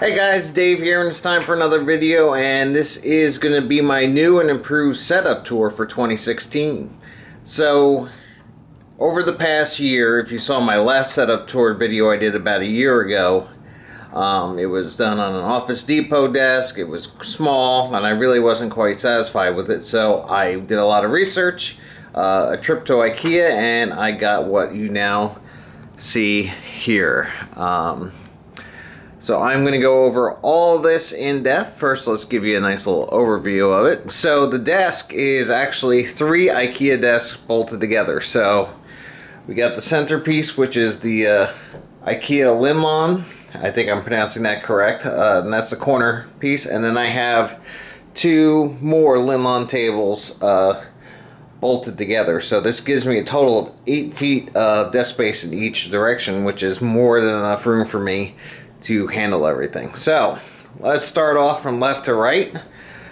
Hey guys, Dave here, and it's time for another video, and this is going to be my new and improved setup tour for 2016. So, over the past year, if you saw my last setup tour video I did about a year ago, it was done on an Office Depot desk. It was small, and I really wasn't quite satisfied with it, so I did a lot of research, a trip to IKEA, and I got what you now see here. So I'm going to go over all of this in depth. First, let's give you a nice little overview of it. So the desk is actually 3 IKEA desks bolted together. So we got the centerpiece, which is the IKEA Limlon. I think I'm pronouncing that correct. And that's the corner piece. And then I have 2 more Limlon tables bolted together. So this gives me a total of 8 feet of desk space in each direction, which is more than enough room for me to handle everything. So let's start off from left to right.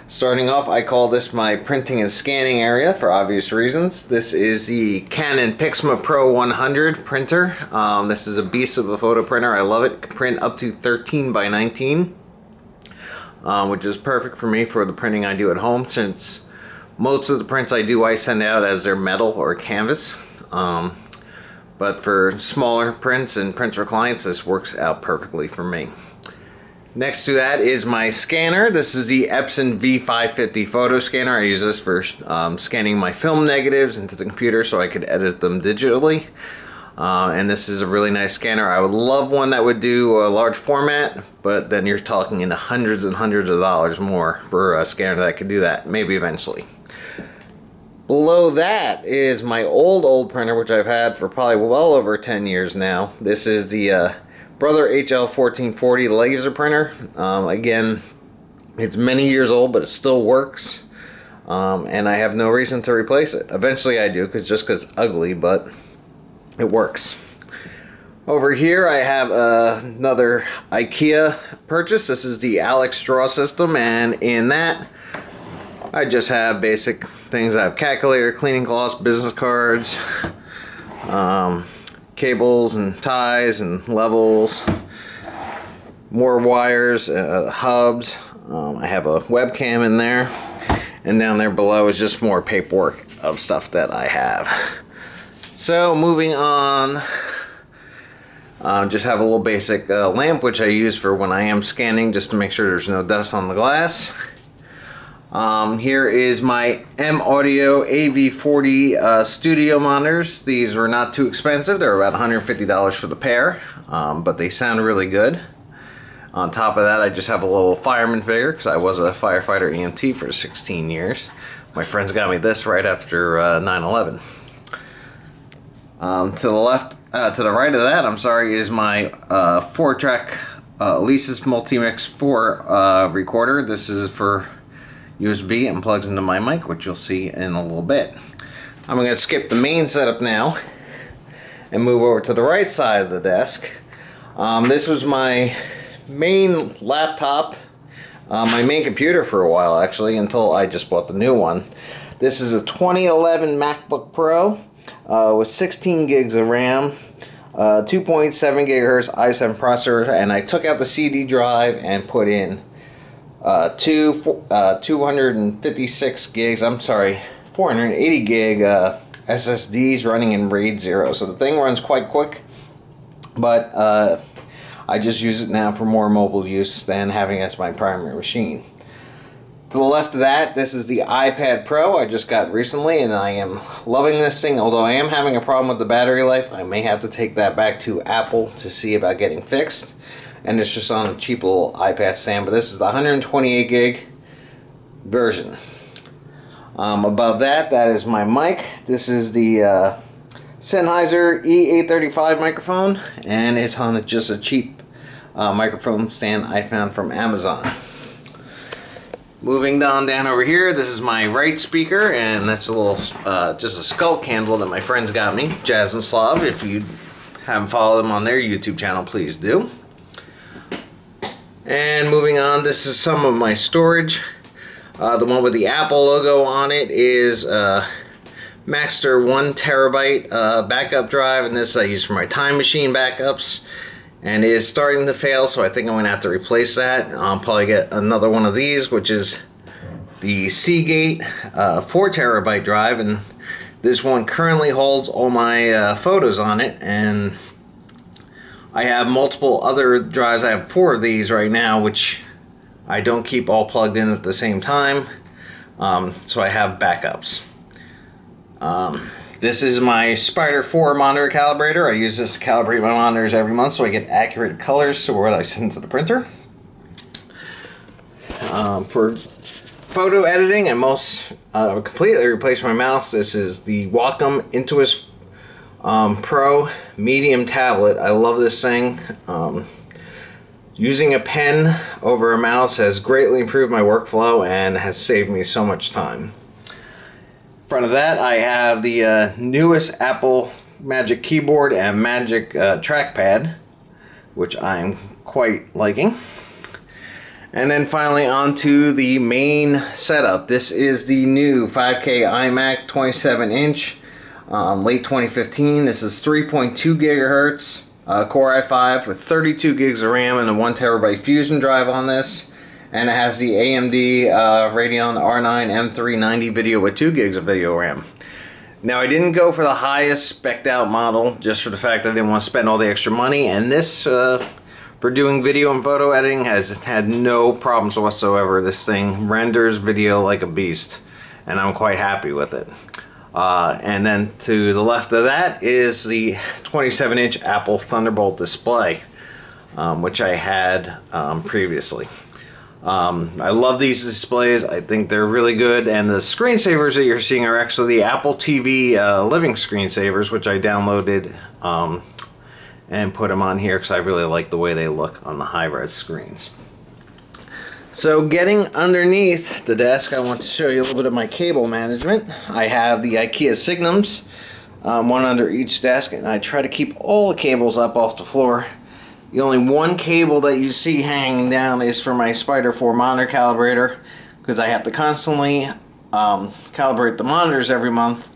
Starting off, I call this my printing and scanning area for obvious reasons. This is the Canon Pixma Pro 100 printer. This is a beast of a photo printer. I love it. It can print up to 13 by 19, which is perfect for me for the printing I do at home, since most of the prints I do I send out as they're metal or canvas. But for smaller prints and prints for clients, this works out perfectly for me. Next to that is my scanner. This is the Epson V550 photo scanner. I use this for scanning my film negatives into the computer so I could edit them digitally. And this is a really nice scanner. I would love one that would do a large format, but then you're talking into hundreds and hundreds of dollars more for a scanner that could do that, maybe eventually. Below that is my old printer, which I've had for probably well over 10 years now. This is the Brother HL1440 laser printer. Again, it's many years old, but it still works. And I have no reason to replace it. Eventually I do, just because it's ugly, but it works. Over here I have another IKEA purchase. This is the Alex straw system, and in that I just have basic things. I have calculator, cleaning cloths, business cards, cables and ties and levels, more wires, hubs. I have a webcam in there, and down there below is just more paperwork of stuff that I have. So moving on, just have a little basic lamp, which I use for when I am scanning, just to make sure there's no dust on the glass. Here is my M-Audio AV40 studio monitors. These were not too expensive. They're about $150 for the pair, but they sound really good. On top of that, I just have a little fireman figure, because I was a firefighter EMT for 16 years. My friends got me this right after 9/11. To the right of that, I'm sorry, is my 4-track Alesis Multimix 4 recorder. This is for USB and plugs into my mic, which you'll see in a little bit. I'm going to skip the main setup now and move over to the right side of the desk. This was my main laptop, my main computer for a while actually, until I just bought the new one. This is a 2011 MacBook Pro with 16 gigs of RAM, 2.7 gigahertz i7 processor, and I took out the CD drive and put in 256 gigs, 480 gig SSDs running in RAID 0. So the thing runs quite quick, but I just use it now for more mobile use than having it as my primary machine. To the left of that, this is the iPad Pro I just got recently, and I am loving this thing. Although I am having a problem with the battery life, I may have to take that back to Apple to see about getting fixed. And it's just on a cheap little iPad stand, but this is the 128 gig version. Above that is my mic. This is the Sennheiser E8 microphone, and it's on just a cheap microphone stand I found from Amazon. Moving down over here, this is my right speaker, and that's a little just a skull candle that my friends got me, Jazz and Slav. If you haven't followed them on their YouTube channel, please do. And moving on, this is some of my storage. The one with the Apple logo on it is Maxter 1 terabyte backup drive, and this I use for my Time Machine backups. and it is starting to fail, so I think I'm going to have to replace that. I'll probably get another one of these, which is the Seagate 4TB drive, and this one currently holds all my photos on it, and I have multiple other drives. I have 4 of these right now, which I don't keep all plugged in at the same time, so I have backups. This is my Spider 4 monitor calibrator. I use this to calibrate my monitors every month so I get accurate colors to what I send to the printer. For photo editing, and most completely replaced my mouse. This is the Wacom Intuos Pro medium tablet. I love this thing. Using a pen over a mouse has greatly improved my workflow and has saved me so much time. In front of that, I have the newest Apple Magic Keyboard and Magic Trackpad, which I'm quite liking. And then finally onto the main setup. This is the new 5K iMac 27-inch, late 2015. This is 3.2 gigahertz, Core i5 with 32 gigs of RAM and a 1TB Fusion drive on this. And it has the AMD Radeon R9 M390 video with 2 gigs of video RAM. Now, I didn't go for the highest spec'd out model just for the fact that I didn't want to spend all the extra money, and this for doing video and photo editing has had no problems whatsoever. This thing renders video like a beast, and I'm quite happy with it. And then to the left of that is the 27-inch Apple Thunderbolt display, which I had previously. I love these displays. I think they're really good, and the screensavers that you're seeing are actually the Apple TV living screensavers, which I downloaded and put them on here because I really like the way they look on the high-res screens. So getting underneath the desk, I want to show you a little bit of my cable management. I have the IKEA Signums, one under each desk, and I try to keep all the cables up off the floor. The only one cable that you see hanging down is for my Spider 4 monitor calibrator, because I have to constantly calibrate the monitors every month.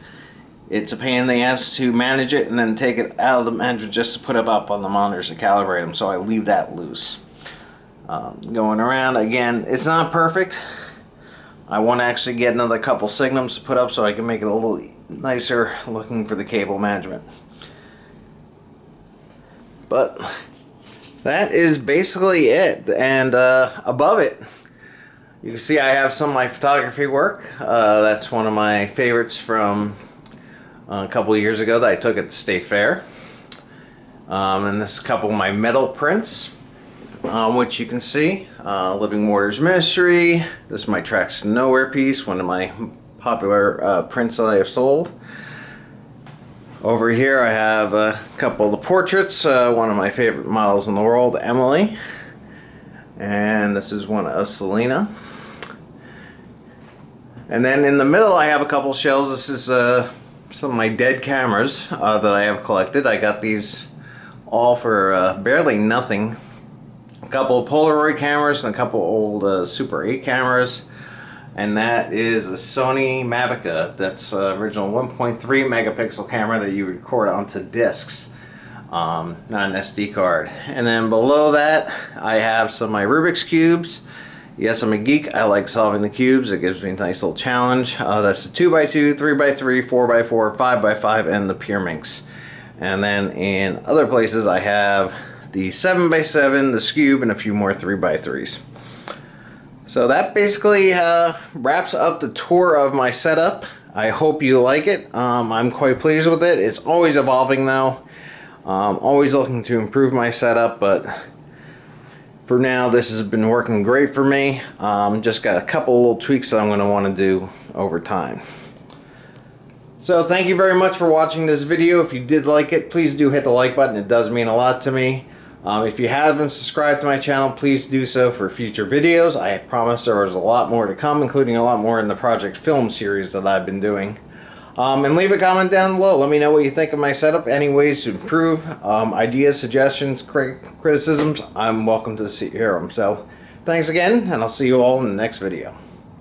It's a pain in the ass to manage it and then take it out of the manager just to put it up on the monitors to calibrate them, so I leave that loose. Going around, again, it's not perfect. I want to actually get another couple Signums to put up so I can make it a little nicer looking for the cable management. But that is basically it, and above it you can see I have some of my photography work. That's one of my favorites from a couple of years ago that I took at the State Fair. And this is a couple of my metal prints, which you can see. Living Waters Ministry. This is my Tracks to Nowhere piece, one of my popular prints that I have sold. Over here I have a couple of the portraits, one of my favorite models in the world, Emily. And this is one of Selena. And then in the middle I have a couple shelves. This is some of my dead cameras that I have collected. I got these all for barely nothing. A couple of Polaroid cameras and a couple old Super 8 cameras. And that is a Sony Mavica. That's original 1.3 megapixel camera that you record onto discs, not an SD card. And then below that I have some of my Rubik's Cubes. Yes, I'm a geek. I like solving the cubes. It gives me a nice little challenge. That's the 2x2, 3x3, 4x4, 5x5, and the Pyraminx. And then in other places I have the 7x7, the Scube, and a few more 3x3s. So that basically wraps up the tour of my setup. I hope you like it. I'm quite pleased with it. It's always evolving though. Always looking to improve my setup, but for now this has been working great for me. Just got a couple little tweaks that I'm going to want to do over time. So thank you very much for watching this video. If you did like it, please do hit the like button. It does mean a lot to me. If you haven't subscribed to my channel, please do so for future videos. I promise there is a lot more to come, including a lot more in the Project Film series that I've been doing. And leave a comment down below. Let me know what you think of my setup, any ways to improve, ideas, suggestions, criticisms. I'm welcome to hear them. So thanks again, and I'll see you all in the next video.